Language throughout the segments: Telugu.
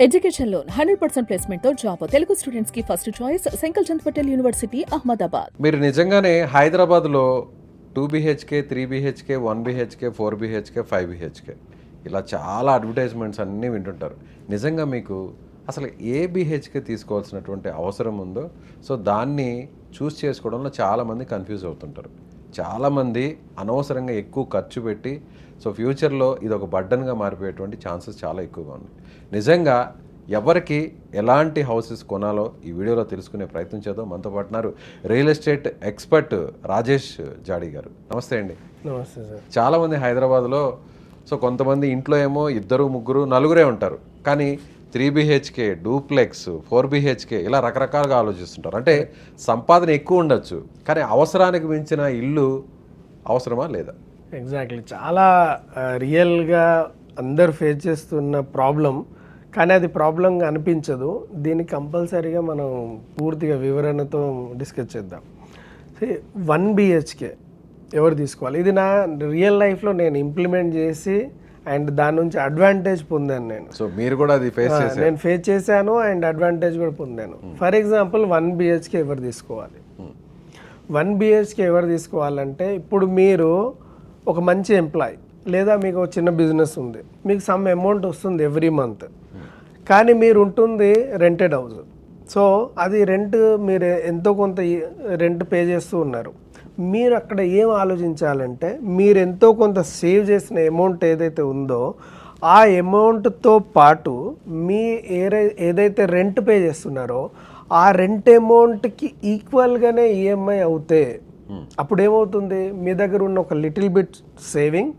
ఎడ్యుకేషన్ లోన్ 100% ప్లేస్మెంట్ తో జాబ్ తెలుగు స్టూడెంట్స్ కి first choice Sankalchand Patel university Ahmedabad. మీరు నిజంగానే హైదరాబాద్లో 2 BHK 3 BHK 1 BHK 4 BHK 5 BHK ఇలా చాలా అడ్వర్టైజ్మెంట్స్ అన్నీ వింటుంటారు. నిజంగా మీకు అసలు ఏ BHK తీసుకోవాల్సినటువంటి అవసరం ఉందో సో దాన్ని చూస్ చేసుకోవడంలో చాలామంది కన్ఫ్యూజ్ అవుతుంటారు. చాలామంది అనవసరంగా ఎక్కువ ఖర్చు పెట్టి సో ఫ్యూచర్లో ఇది ఒక బర్డన్గా మారిపోయేటువంటి ఛాన్సెస్ చాలా ఎక్కువగా ఉన్నాయి. నిజంగా ఎవరికి ఎలాంటి హౌసెస్ కొనాలో ఈ వీడియోలో తెలుసుకునే ప్రయత్నం చేద్దాం. మనతో పాటున్నారు రియల్ ఎస్టేట్ ఎక్స్పర్ట్ రాజేష్ జాడీ గారు. నమస్తే అండి. నమస్తే సార్. చాలామంది హైదరాబాద్లో సో కొంతమంది ఇంట్లో ఏమో 2, 3, 4 ఉంటారు, కానీ 3 BHK డూప్లెక్స్ 4 BHK ఇలా రకరకాలుగా ఆలోచిస్తుంటారు. అంటే సంపాదన ఎక్కువ ఉండొచ్చు, కానీ అవసరానికి మించిన ఇల్లు అవసరమా లేదా? ఎగ్జాక్ట్లీ, చాలా రియల్గా అందరు ఫేస్ చేస్తున్న ప్రాబ్లం, కానీ అది ప్రాబ్లంగా అనిపించదు. దీన్ని కంపల్సరీగా మనం పూర్తిగా వివరణతో డిస్కస్ చేద్దాం. 1 BHK ఎవరు తీసుకోవాలి? ఇది నా రియల్ లైఫ్లో నేను ఇంప్లిమెంట్ చేసి అండ్ దాని నుంచి అడ్వాంటేజ్ పొందాను నేను. సో మీరు కూడా అది నేను ఫేస్ చేశాను అండ్ అడ్వాంటేజ్ కూడా పొందాను. ఫర్ ఎగ్జాంపుల్ 1 BHK ఎవరు తీసుకోవాలి? 1 BHK ఎవరు తీసుకోవాలంటే, ఇప్పుడు మీరు ఒక మంచి ఎంప్లాయ్ లేదా మీకు ఒక చిన్న బిజినెస్ ఉంది, మీకు సమ్ అమౌంట్ వస్తుంది ఎవ్రీ మంత్, కానీ మీరు ఉంటుంది రెంటెడ్ హౌస్. సో అది రెంట్ మీరు ఎంతో కొంత రెంట్ పే చేస్తూ ఉన్నారు. మీరు అక్కడ ఏం ఆలోచించాలంటే, మీరు ఎంతో కొంత సేవ్ చేసిన అమౌంట్ ఏదైతే ఉందో ఆ అమౌంట్తో పాటు మీ ఏదైతే రెంట్ పే చేస్తున్నారో ఆ రెంట్ అమౌంట్కి ఈక్వల్గానే ఈఎంఐ అవుతే అప్పుడు ఏమవుతుంది, మీ దగ్గర ఉన్న ఒక లిటిల్ బిట్ సేవింగ్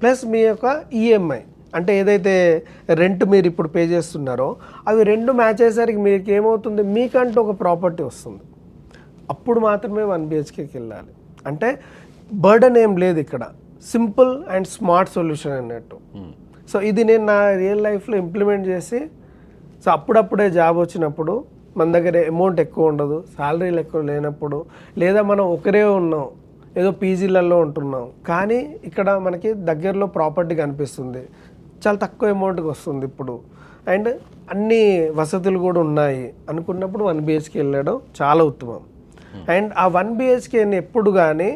ప్లస్ మీ యొక్క ఈఎంఐ అంటే ఏదైతే రెంట్ మీరు ఇప్పుడు పే చేస్తున్నారో అవి రెండు మ్యాచ్ అయ్యేసరికి మీకు ఏమవుతుంది, మీకంటూ ఒక ప్రాపర్టీ వస్తుంది. అప్పుడు మాత్రమే 1 BHKకి వెళ్ళాలి. అంటే బర్డన్ ఏం లేదు ఇక్కడ, సింపుల్ అండ్ స్మార్ట్ సొల్యూషన్ అన్నట్టు. సో ఇది నేను నా రియల్ లైఫ్లో ఇంప్లిమెంట్ చేసి, సో అప్పుడప్పుడే జాబ్ వచ్చినప్పుడు మన దగ్గర అమౌంట్ ఎక్కువ ఉండదు, శాలరీలు ఎక్కువ లేనప్పుడు, లేదా మనం ఒకరే ఉన్నాం ఏదో పీజీలలో ఉంటున్నాం, కానీ ఇక్కడ మనకి దగ్గరలో ప్రాపర్టీ కనిపిస్తుంది, చాలా తక్కువ అమౌంట్కి వస్తుంది ఇప్పుడు, అండ్ అన్ని వసతులు కూడా ఉన్నాయి అనుకున్నప్పుడు 1 BHK వెళ్ళడం చాలా ఉత్తమం. అండ్ ఆ 1 BHKని ఎప్పుడు కానీ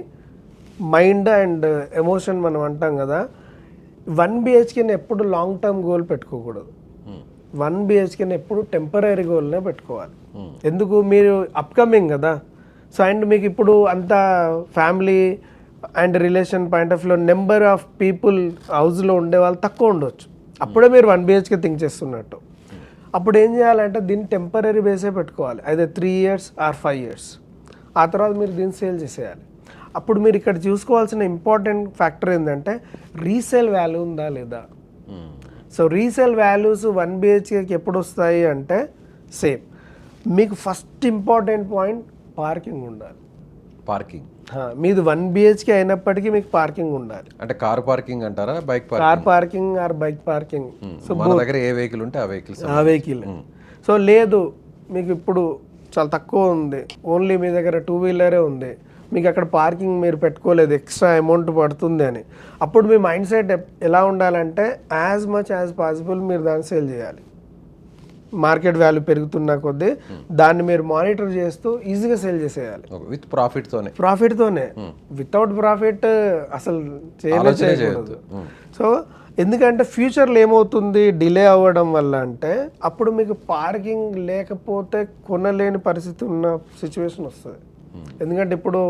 మైండ్ అండ్ ఎమోషన్ మనం అంటాం కదా, 1 BHKని ఎప్పుడు లాంగ్ టర్మ్ గోల్ పెట్టుకోకూడదు. 1 BHKని ఎప్పుడు టెంపరీ గోల్నే పెట్టుకోవాలి. ఎందుకు, మీరు అప్కమింగ్ కదా. సో అండ్ మీకు ఇప్పుడు అంత family and relation point of వ్యూలో నెంబర్ ఆఫ్ పీపుల్ హౌస్లో ఉండే వాళ్ళు తక్కువ ఉండొచ్చు. అప్పుడే మీరు 1 BHK థింక్ చేస్తున్నట్టు. అప్పుడు ఏం చేయాలంటే దీన్ని టెంపరీ బేసే పెట్టుకోవాలి, అయితే 3 years ఆర్ 5 years. ఆ తర్వాత మీరు దీన్ని సేల్ చేసేయాలి. అప్పుడు మీరు ఇక్కడ చూసుకోవాల్సిన ఇంపార్టెంట్ ఫ్యాక్టర్ ఏంటంటే రీసేల్ వాల్యూ ఉందా లేదా. సో రీసేల్ వాల్యూస్ 1 BHKకి ఎప్పుడు వస్తాయి అంటే, సేమ్ మీకు ఫస్ట్ ఇంపార్టెంట్ పాయింట్ పార్కింగ్ ఉండాలి. పార్కింగ్ మీది 1 BHK అయినప్పటికీ మీకు పార్కింగ్ ఉండాలి. అంటే కార్ పార్కింగ్ అంటారా, bike car parking or bike parking. So మన దగ్గర ఏ వెహికల్ ఉంటే ఆ వెహికల్. సో లేదు మీకు ఇప్పుడు చాలా తక్కువ ఉంది, ఓన్లీ మీ దగ్గర 2 వీలరే ఉంది, మీకు అక్కడ పార్కింగ్ మీరు పెట్టుకోలేదు, ఎక్స్ట్రా అమౌంట్ పడుతుంది అని, అప్పుడు మీ మైండ్ సెట్ ఎలా ఉండాలంటే, యాజ్ మచ్ యాజ్ పాసిబుల్ మీరు దాన్ని సేల్ చేయాలి. మార్కెట్ వాల్యూ పెరుగుతున్న కొద్దీ దాన్ని మీరు మానిటర్ చేస్తూ ఈజీగా సేల్ చేసేయాలి. విత్ ప్రాఫిట్తోనే వితౌట్ ప్రాఫిట్ అసలు చేయలేదు. సో ఎందుకంటే ఫ్యూచర్లో ఏమవుతుంది, డిలే అవ్వడం వల్ల అంటే, అప్పుడు మీకు పార్కింగ్ లేకపోతే కొనలేని పరిస్థితి ఉన్న సిచ్యువేషన్ వస్తుంది. ఎందుకంటే ఇప్పుడు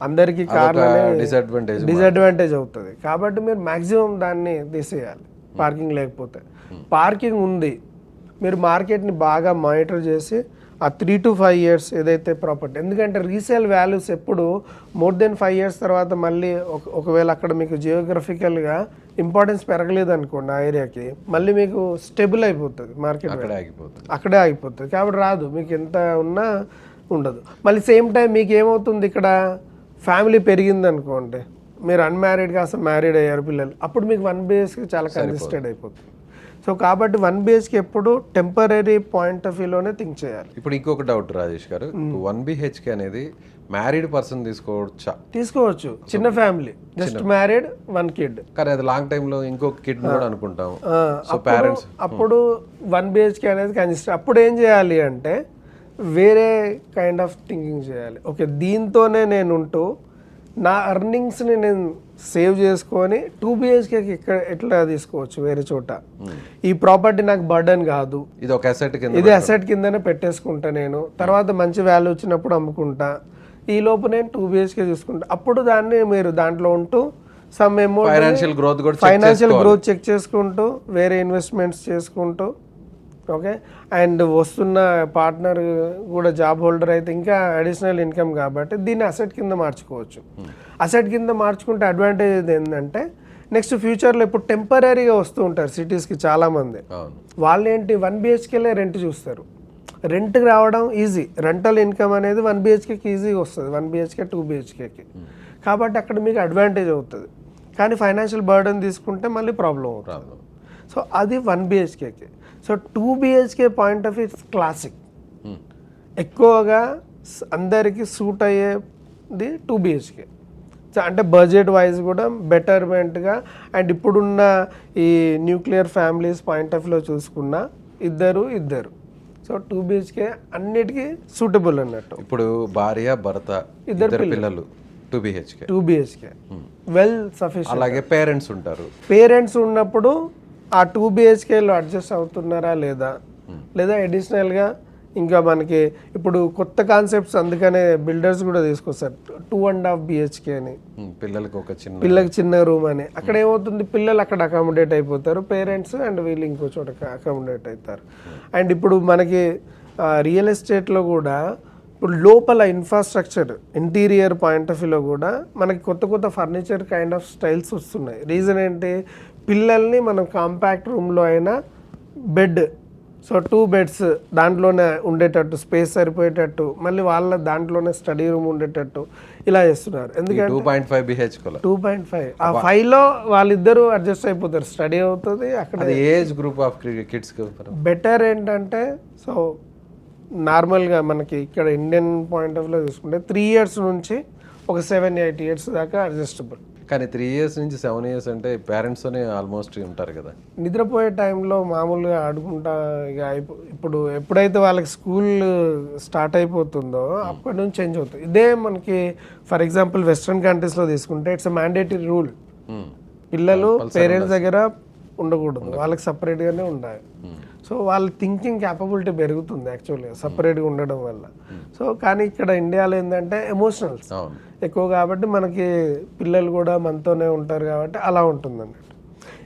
అందరికీ కార్లు డిసడ్వాంటేజ్ అవుతుంది. కాబట్టి మీరు మ్యాక్సిమం దాన్ని తీసేయాలి పార్కింగ్ లేకపోతే. పార్కింగ్ ఉంది, మీరు మార్కెట్ని బాగా మానిటర్ చేసి ఆ 3 to 5 years ఏదైతే ప్రాపర్టీ, ఎందుకంటే రీసేల్ వాల్యూస్ ఎప్పుడు మోర్ దెన్ 5 years తర్వాత మళ్ళీ ఒకవేళ అక్కడ మీకు జియోగ్రఫికల్గా ఇంపార్టెన్స్ పెరగలేదు అనుకోండి ఆ ఏరియాకి, మళ్ళీ మీకు స్టేబుల్ అయిపోతుంది మార్కెట్, అక్కడే ఆగిపోతుంది. కాబట్టి రాదు, మీకు ఎంత ఉన్నా ఉండదు. మళ్ళీ సేమ్ టైం మీకు ఏమవుతుంది, ఇక్కడ ఫ్యామిలీ పెరిగింది అనుకోండి, మీరు అన్మ్యారీడ్ కాస్త మ్యారీడ్ అయ్యారు పిల్లలు, అప్పుడు మీకు 1 BHK చాలా కన్సిస్టెంట్ అయిపోతుంది. సో కాబట్టి 1 BHK ఎప్పుడు టెంపరీ పాయింట్ ఆఫ్ వ్యూలోనే థింక్ చేయాలి. ఇప్పుడు ఇంకొక డౌట్ రాజేష్ గారు, 1 BHK అనేది మ్యారీడ్ పర్సన్ తీసుకోవచ్చా? తీసుకోవచ్చు, చిన్న ఫ్యామిలీ, జస్ట్ మ్యారీడ్ 1 kid. కానీ అది లాంగ్ టైమ్ లో ఇంకొక కిడ్ కూడా అనుకుంటాం. సో పేరెంట్స్ అప్పుడు 1 BHK అనేది కనిష్టం. అప్పుడు ఏం చేయాలి అంటే వేరే కైండ్ ఆఫ్ థింకింగ్ చేయాలి. ఓకే, దీంతోనే నేను ఉంటూ నా ఎర్నింగ్స్ని నేను సేవ్ చేసుకొని 2 BHKకి ఇక్కడ ఎట్లా తీసుకోవచ్చు వేరే చోట. ఈ ప్రాపర్టీ నాకు బర్డన్ కాదు, ఇది ఒక అసెట్ కింద, ఇది అసెట్ కిందనే పెట్టేసుకుంటా నేను, తర్వాత మంచి వాల్యూ వచ్చినప్పుడు అమ్ముకుంటా, ఈ లోపు నేను 2 BHK చూసుకుంటా. అప్పుడు దాన్ని మీరు దాంట్లో ఉంటూ some amount financial growth check చేసుకుంటూ వేరే ఇన్వెస్ట్మెంట్స్ చేసుకుంటూ, ఓకే, అండ్ వస్తున్న పార్ట్నర్ కూడా జాబ్ హోల్డర్ అయితే ఇంకా అడిషనల్ ఇన్కమ్ కాబట్టి దీన్ని అసెట్ కింద మార్చుకోవచ్చు. అసెట్ కింద మార్చుకుంటే అడ్వాంటేజ్ ఏంటంటే నెక్స్ట్ ఫ్యూచర్లో ఇప్పుడు టెంపరీగా వస్తూ ఉంటారు సిటీస్కి చాలామంది. వాళ్ళు ఏంటి 1 BHKలే రెంట్ చూస్తారు. రెంట్కి రావడం ఈజీ, రెంటల్ ఇన్కమ్ అనేది 1 BHKకి ఈజీగా వస్తుంది, 1 BHK 2 BHKకి. కాబట్టి అక్కడ మీకు అడ్వాంటేజ్ అవుతుంది. కానీ ఫైనాన్షియల్ బర్డన్ తీసుకుంటే మళ్ళీ ప్రాబ్లం అవుతుంది. సో అది 1 BHKకి. So 2 BHK point of view classic, ఎక్కువగా అందరికీ సూట్ అయ్యేది 2 BHK. సో అంటే బడ్జెట్ వైజ్ కూడా బెటర్మెంట్గా, అండ్ ఇప్పుడున్న ఈ న్యూక్లియర్ ఫ్యామిలీస్ పాయింట్ ఆఫ్ వ్యూలో చూసుకున్న ఇద్దరు. సో 2 BHK అన్నిటికీ సూటబుల్ అన్నట్టు. ఇప్పుడు భార్య భర్త ఇద్దరు పిల్లలు 2 BHK వెల్ సఫిషియెంట్. అలాగే పేరెంట్స్ ఉంటారు. పేరెంట్స్ ఉన్నప్పుడు ఆ 2 BHKలో అడ్జస్ట్ అవుతున్నారా లేదా అడిషనల్గా ఇంకా మనకి ఇప్పుడు కొత్త కాన్సెప్ట్స్, అందుకనే బిల్డర్స్ కూడా తీసుకొస్తారు 2.5 BHK అని, పిల్లలకి చిన్న రూమ్ అని. అక్కడ ఏమవుతుంది, పిల్లలు అక్కడ అకామిడేట్ అయిపోతారు, పేరెంట్స్ అండ్ వీళ్ళు ఇంకో చోట అకామిడేట్ అవుతారు. అండ్ ఇప్పుడు మనకి రియల్ ఎస్టేట్లో కూడా ఇప్పుడు లోపల ఇన్ఫ్రాస్ట్రక్చర్ ఇంటీరియర్ పాయింట్ ఆఫ్ వ్యూలో కూడా మనకి కొత్త ఫర్నిచర్ కైండ్ ఆఫ్ స్టైల్స్ వస్తున్నాయి. రీజన్ ఏంటి, పిల్లల్ని మనం కాంపాక్ట్ రూమ్లో అయినా బెడ్, సో 2 beds దాంట్లోనే ఉండేటట్టు, స్పేస్ సరిపోయేటట్టు, మళ్ళీ వాళ్ళ దాంట్లోనే స్టడీ రూమ్ ఉండేటట్టు ఇలా చేస్తున్నారు. ఎందుకంటే 2.5 BHK 2.5 ఆ 5లో వాళ్ళిద్దరూ అడ్జస్ట్ అయిపోతారు, స్టడీ అవుతుంది అక్కడ. Age group of kids better ఏంటంటే, సో నార్మల్గా మనకి ఇక్కడ ఇండియన్ పాయింట్ ఆఫ్ వ్యూలో చూసుకుంటే 3 years నుంచి ఒక 7-8 years దాకా అడ్జస్టబుల్. కానీ 3 years నుంచి 7 years అంటే పేరెంట్స్తోనే ఆల్మోస్ట్ ఉంటారు కదా. నిద్రపోయే టైంలో మామూలుగా ఆడుకుంటా ఇక ఇప్పుడు ఎప్పుడైతే వాళ్ళకి స్కూల్ స్టార్ట్ అయిపోతుందో అప్పటి నుంచి చేంజ్ అవుతుంది. ఇదే మనకి ఫర్ ఎగ్జాంపుల్ వెస్ట్రన్ కంట్రీస్లో తీసుకుంటే ఇట్స్ మ్యాండేటరీ రూల్, పిల్లలు పేరెంట్స్ దగ్గర ఉండకూడదు, వాళ్ళకి సపరేట్గానే ఉండాలి. సో వాళ్ళ థింకింగ్ క్యాపబిలిటీ పెరుగుతుంది యాక్చువల్గా సపరేట్గా ఉండడం వల్ల. సో కానీ ఇక్కడ ఇండియాలో ఏంటంటే ఎమోషనల్స్ ఎక్కువ కాబట్టి మనకి పిల్లలు కూడా మనతోనే ఉంటారు కాబట్టి అలా ఉంటుంది అన్నట్టు.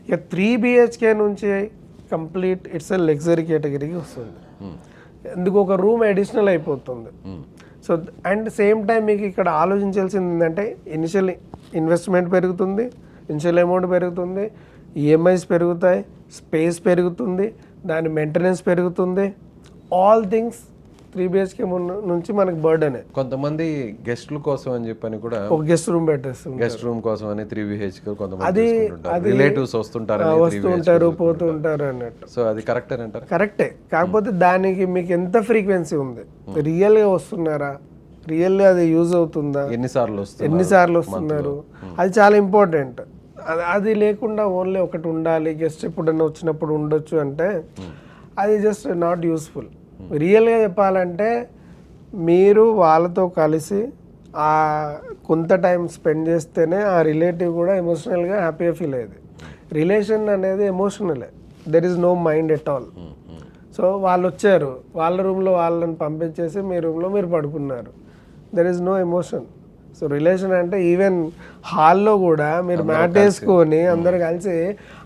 ఇక 3 BHK నుంచి కంప్లీట్ ఇట్స్ ఎ లగ్జరీ కేటగిరీకి వస్తుంది. ఎందుకు, ఒక రూమ్ అడిషనల్ అయిపోతుంది. సో అండ్ సేమ్ టైం మీకు ఇక్కడ ఆలోచించాల్సింది ఏంటంటే ఇనిషియల్ ఇన్వెస్ట్మెంట్ పెరుగుతుంది, ఇనిషియల్ అమౌంట్ పెరుగుతుంది, ఈఎంఐస్ పెరుగుతాయి, స్పేస్ పెరుగుతుంది, దాని మెయింటెనెన్స్ పెరుగుతుంది. ఆల్ థింగ్స్ 3 BHK నుంచి మనకి బర్డెన్. కొంతమంది గెస్ట్ల కోసం అని చెప్పని కూడా ఒక గెస్ట్ రూమ్ పెట్టేస్తుంది, గెస్ట్ రూమ్ కోసం అని 3 BHK కొంతమంది రిలేటివ్స్ వస్తుంటారు పోతుంటారు అన్నట్టు. సో అది కరెక్టే అంటారు? కరెక్టే, కాకపోతే దానికి మీకు ఎంత ఫ్రీక్వెన్సీ ఉంది, రియల్గా వస్తున్నారా, రియల్లీ అది యూజ్ అవుతుందా, ఎన్నిసార్లు వస్తున్నారు, అది చాలా ఇంపార్టెంట్. అది లేకుండా ఓన్లీ ఒకటి ఉండాలి, గెస్ట్ ఎప్పుడన్నా వచ్చినప్పుడు ఉండొచ్చు అంటే అది జస్ట్ నాట్ యూస్ఫుల్. రియల్గా చెప్పాలంటే మీరు వాళ్ళతో కలిసి ఆ కొంత టైం స్పెండ్ చేస్తేనే ఆ రిలేటివ్ కూడా ఎమోషనల్గా హ్యాపీగా ఫీల్ అయ్యేది. రిలేషన్ అనేది ఎమోషనలే, there is no mind at all. So వాళ్ళు వచ్చారు, వాళ్ళ రూమ్లో వాళ్ళని పంపించేసి మీ రూమ్లో మీరు పడుకున్నారు, there is no emotion. So relation అంటే ఈవెన్ హాల్లో కూడా మీరు మ్యాట్ వేసుకొని అందరు కలిసి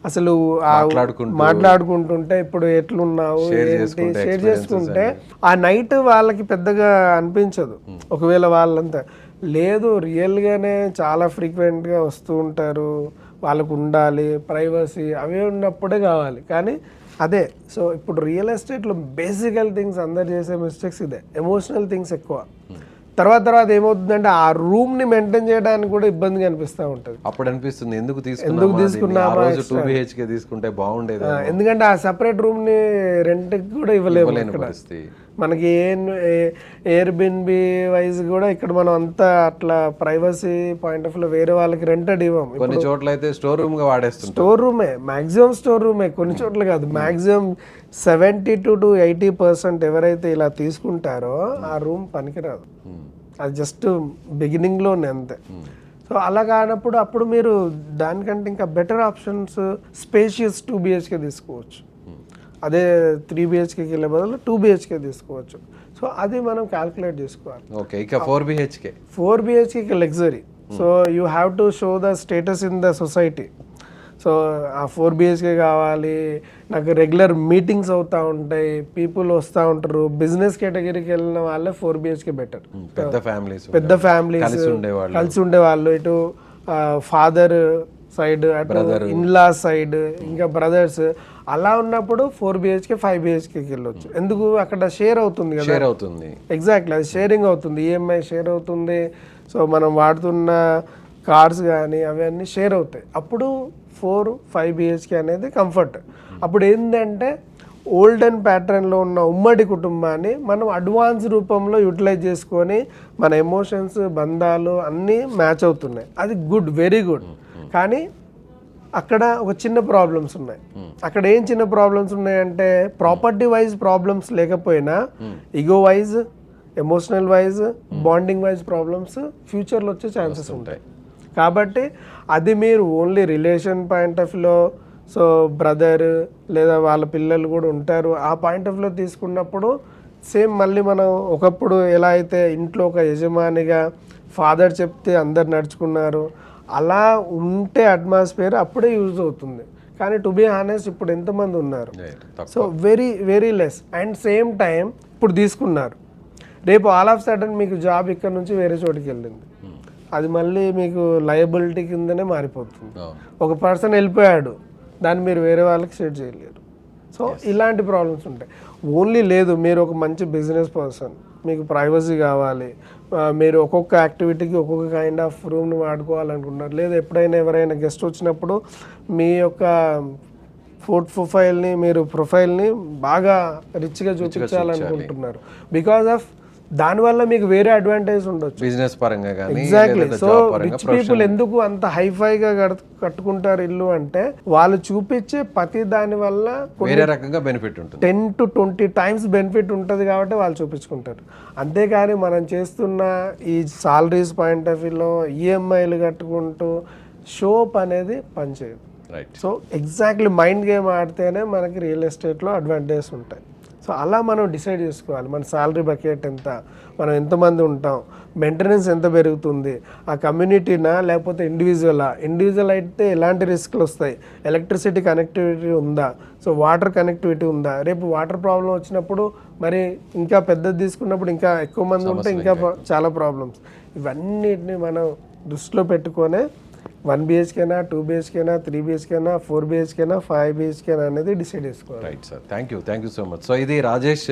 అసలు మాట్లాడుకుంటుంటే ఇప్పుడు ఎట్లున్నావు ఏంటి షేర్ చేసుకుంటే ఆ నైట్ వాళ్ళకి పెద్దగా అనిపించదు. ఒకవేళ వాళ్ళంతా లేదు, రియల్గానే చాలా ఫ్రీక్వెంట్గా వస్తూ ఉంటారు, వాళ్ళకు ఉండాలి ప్రైవసీ, అవే ఉన్నప్పుడే కావాలి. కానీ అదే సో ఇప్పుడు రియల్ ఎస్టేట్లో బేసికల్ థింగ్స్ అందరు చేసే మిస్టేక్స్ ఇదే, ఎమోషనల్ థింగ్స్ ఎక్కువ. తర్వాత ఏమవుతుందంటే ఆ రూమ్ని మెయింటైన్ చేయడానికి కూడా ఇబ్బందిగా అనిపిస్తూ ఉంటుంది. అప్పుడు అనిపిస్తుంది ఎందుకు తీసుకున్నామా టూ బిహెచ్కే తీసుకుంటే బాగుండేది, ఎందుకంటే ఆ సెపరేట్ రూమ్ని రెంట్కి కూడా ఇవ్వలేము ఇక్కడ. పరిస్థితి మనకి ఎయిర్ బిన్బి వైజ్ కూడా ఇక్కడ మనం అంతా అట్లా ప్రైవసీ పాయింట్ ఆఫ్ లో వేరే వాళ్ళకి రెంటెడ్ ఇవ్వం. కొన్ని చోట్ల అయితే స్టోర్ రూమ్ గా వాడేస్తుంది. స్టోర్ రూమే మాక్సిమం స్టోర్ రూమే, కొన్ని చోట్ల కాదు, మాక్సిమం 72 to 80% ఎవరైతే ఇలా తీసుకుంటారో ఆ రూమ్ పనికిరాదు. అది జస్ట్ బిగినింగ్లోనే అంతే. సో అలా కానప్పుడు అప్పుడు మీరు దానికంటే ఇంకా బెటర్ ఆప్షన్స్ స్పేషియస్ 2 BHK తీసుకోవచ్చు. అదే 3 BHKకి వెళ్ళే బదులు 2 BHK తీసుకోవచ్చు. సో అది మనం క్యాల్కులేట్ చేసుకోవాలి. ఓకే, ఇక 4 BHKకి luxury. So you have to show the status in the society. So ఆ 4 BHK కావాలి, నాకు రెగ్యులర్ మీటింగ్స్ అవుతూ ఉంటాయి, పీపుల్ వస్తూ ఉంటారు, బిజినెస్ కేటగిరీకి వెళ్ళిన వాళ్ళే 4 BHK బెటర్. పెద్ద ఫ్యామిలీస్ కలిసి ఉండేవాళ్ళు, ఇటు ఫాదర్ సైడ్, అటు ఇన్లా సైడ్, ఇంకా బ్రదర్స్, అలా ఉన్నప్పుడు 4 BHK 5 BHKకి వెళ్ళొచ్చు. ఎందుకు, అక్కడ షేర్ అవుతుంది కదా, షేర్ అవుతుంది. ఎగ్జాక్ట్లీ, అది షేరింగ్ అవుతుంది, ఈఎంఐ షేర్ అవుతుంది. సో మనం వాడుతున్న కార్స్ కానీ అవన్నీ షేర్ అవుతాయి. అప్పుడు 4-5 BHK అనేది కంఫర్ట్. అప్పుడు ఏంటంటే ఓల్డెన్ ప్యాటర్న్లో ఉన్న ఉమ్మడి కుటుంబాన్ని మనం అడ్వాన్స్ రూపంలో యూటిలైజ్ చేసుకొని మన ఎమోషన్స్, బంధాలు అన్నీ మ్యాచ్ అవుతున్నాయి. అది గుడ్, వెరీ గుడ్. కానీ అక్కడ ఒక చిన్న ప్రాబ్లమ్స్ ఉన్నాయి. అక్కడ ఏం చిన్న ప్రాబ్లమ్స్ ఉన్నాయంటే ప్రాపర్టీ వైజ్ ప్రాబ్లమ్స్ లేకపోయినా ego wise, emotional wise, bonding wise problems ఫ్యూచర్లో వచ్చే ఛాన్సెస్ ఉంటాయి. కాబట్టి అది మీరు ఓన్లీ రిలేషన్ పాయింట్ ఆఫ్ వ్యూలో, సో బ్రదర్ లేదా వాళ్ళ పిల్లలు కూడా ఉంటారు, ఆ పాయింట్ ఆఫ్ వ్యూలో తీసుకున్నప్పుడు సేమ్ మళ్ళీ మనం ఒకప్పుడు ఎలా అయితే ఇంట్లో ఒక యజమానిగా ఫాదర్ చెప్తే అందరు నడుచుకున్నారు, అలా ఉంటే అట్మాస్ఫియర్ అప్పుడే యూజ్ అవుతుంది. కానీ టు బీ హానెస్ట్ ఇప్పుడు ఎంతమంది ఉన్నారు? So very very less. And same time ఇప్పుడు తీసుకున్నారు, రేపు ఆల్ ఆఫ్ సడన్ మీకు జాబ్ ఇక్కడ నుంచి వేరే చోటికి వెళ్ళింది, అది మళ్ళీ మీకు లయబిలిటీ కిందనే మారిపోతుంది. ఒక పర్సన్ వెళ్ళిపోయాడు, దాన్ని మీరు వేరే వాళ్ళకి షేర్ చేయలేరు. సో ఇలాంటి ప్రాబ్లమ్స్ ఉంటాయి. ఓన్లీ లేదు మీరు ఒక మంచి బిజినెస్ పర్సన్, మీకు ప్రైవసీ కావాలి, మీరు ఒక్కొక్క యాక్టివిటీకి ఒక్కొక్క కైండ్ ఆఫ్ రూమ్ని వాడుకోవాలనుకుంటున్నారు, లేదా ఎప్పుడైనా ఎవరైనా గెస్ట్ వచ్చినప్పుడు మీ యొక్క ప్రొఫైల్ని, మీరు ప్రొఫైల్ని బాగా రిచ్గా చూపించాలనుకుంటున్నారు, బికాస్ ఆఫ్ దానివల్ల మీకు వేరే అడ్వాంటేజ్ ఉండొచ్చు బిజినెస్ పరంగా కానీ. ఎగ్జాక్ట్లీ. సో రిచ్ పీపుల్ ఎందుకు అంత హైఫైగా కట్టుకుంటారు ఇల్లు అంటే వాళ్ళు చూపించే ప్రతి దాని వల్ల వేరే రకంగా బెనిఫిట్ ఉంటుంది, 10 to 20 times బెనిఫిట్ ఉంటుంది కాబట్టి వాళ్ళు చూపించుకుంటారు. అంతేకాని మనం చేస్తున్న ఈ సాలరీస్ పాయింట్ ఆఫ్ వ్యూలో ఈఎంఐలు కట్టుకుంటూ షోప్ అనేది పనిచేయదు. సో ఎగ్జాక్ట్లీ మైండ్ గేమ్ ఆడితేనే మనకి రియల్ ఎస్టేట్లో అడ్వాంటేజెస్ ఉంటాయి. సో అలా మనం డిసైడ్ చేసుకోవాలి, మన శాలరీ బకెట్ ఎంత, మనం ఎంతమంది ఉంటాం, మెయింటెనెన్స్ ఎంత పెరుగుతుంది, ఆ కమ్యూనిటీనా లేకపోతే ఇండివిజువల్ అయితే ఎలాంటి రిస్క్లు వస్తాయి, ఎలక్ట్రిసిటీ కనెక్టివిటీ ఉందా, సో వాటర్ కనెక్టివిటీ ఉందా, రేపు వాటర్ ప్రాబ్లం వచ్చినప్పుడు మరి ఇంకా పెద్దది తీసుకున్నప్పుడు ఇంకా ఎక్కువ మంది ఉంటే ఇంకా చాలా ప్రాబ్లమ్స్. ఇవన్నిటిని మనం దృష్టిలో పెట్టుకొనే 1 BHK, 2 BHK, 3 BHK, 4 BHK, 5 BHK అనేది డిసైడ్ చేసుకోవాలి. Right sir, thank you so much. So ఇది రాజేష్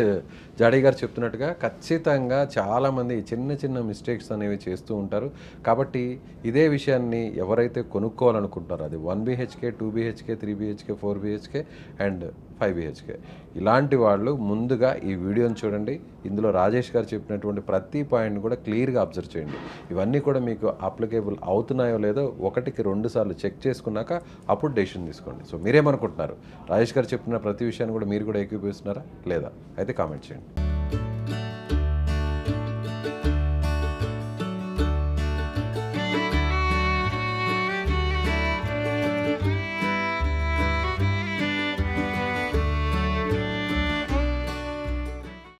జాడీ గారు చెప్తున్నట్టుగా ఖచ్చితంగా చాలామంది చిన్న చిన్న మిస్టేక్స్ అనేవి చేస్తూ ఉంటారు. కాబట్టి ఇదే విషయాన్ని ఎవరైతే కొనుక్కోవాలనుకుంటున్నారో అది 1 BHK, 2 BHK, 3 BHK, 4 BHK and 5 BHK ఇలాంటి వాళ్ళు ముందుగా ఈ వీడియోని చూడండి. ఇందులో రాజేష్ గారు చెప్పినటువంటి ప్రతి పాయింట్ కూడా క్లియర్గా అబ్జర్వ్ చేయండి. ఇవన్నీ కూడా మీకు అప్లికేబుల్ అవుతున్నాయో లేదో 1కి 2 సార్లు చెక్ చేసుకున్నాక అప్పుడు డెసిషన్ తీసుకోండి. సో మీరేమనుకుంటున్నారు? రాజేష్ గారు చెప్పిన ప్రతి విషయాన్ని కూడా మీరు కూడా ఏకీభవిస్తున్నారా లేదా? అయితే కామెంట్ చేయండి.